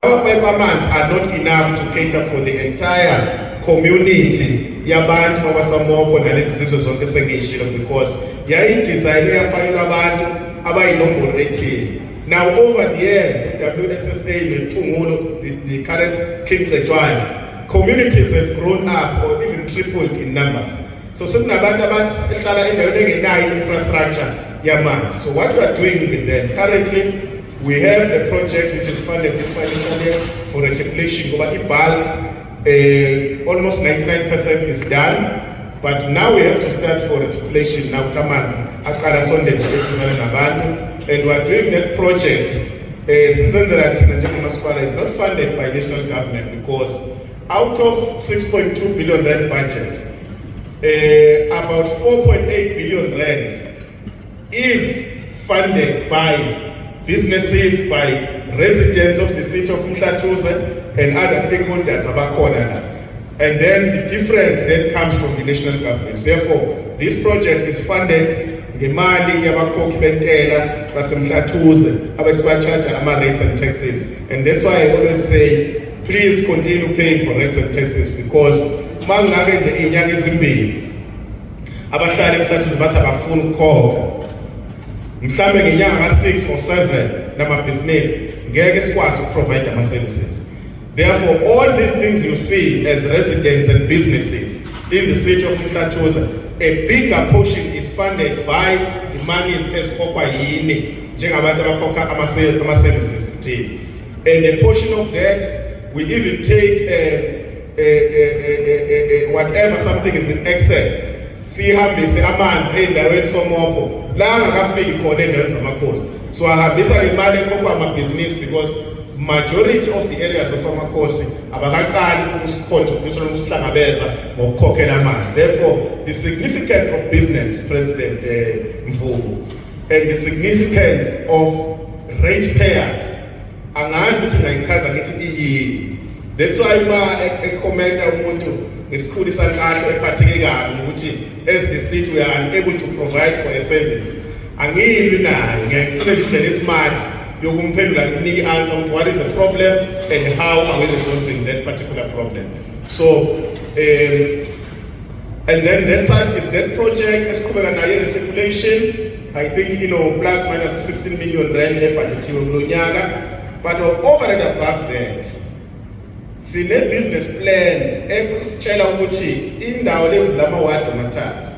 amanzi are not enough to cater for the entire community yabantu abasamoko nalezi sizwe zonke sengishilo, because yayidesign yafayelwa abantu abayinombolo ethile. Now over the years, WSSA neTungulo, the current King Cetshwayo, communities have grown up or even tripled in numbers. So sekunabantu abahlala endaweni engenayo infrastructure yamanzi. So what we are doing with them currently, we have a project which is funded this financial year for reticulation. Almost 99% is done, but now we have to start for reticulation. Now Tamanzi, Akara Sunday, and we are doing that project. It's not funded by national government, because out of 6.2 billion rand budget, about 4.8 billion rand is funded by businesses, by residents of the city of Mhlathuze and other stakeholders abakhona. And then the difference then comes from the national government. Therefore, this project is funded ngemali yabakhokhi bentela baseMhlathuze abasibacharge ama rates and taxes. And that's why I always say, please continue paying for rates and taxes, because mangabe nje inyanga ezimbili abahlali eMhlathuze bathi abafuna ukukhokha, mhlambe ngenyanga ka6 or 7 namabhizinisi ngeke sikwazi ukuprovide ama services. Therefore, all these things you see as residents and businesses in the city of Mhlathuze, a bigger portion is funded by the monies esikhokhwa yini njengabantu abakhokha ama services team. And a portion of that, we even take whatever something is in excess, sihambise amanzi endaweni somopho la angakafiki khona endaweni zamakhosi. So ahambisa imali ekhokhwa amabhizinisi, because majority of the areas of amakhosi abakaqali ukusicontribute ukusihlangabeza ngokukhokhela amanzi. Therefore, the significance of business, President Mvubu, and the significance of ratepayers, angazi ukuthi ngayichaza ngithi iyini. That's why commenta umuntu ngesikhulu sakahle ephatheke kabi ukuthi as the city we are unable to provide for a service. Angiyilwi nayo, ngiyakufuna indlela smart yokumphendula nginike answer ukuthi what is the problem and how are we resolving that particular problem. So and then that side is that project esiqhubeka nayo reticulation. I think plus minus 16 million rand ebudgetiwe kulo nyaka, but over and above that sine business plan esitshela ukuthi indawo lezi lama ward amathathu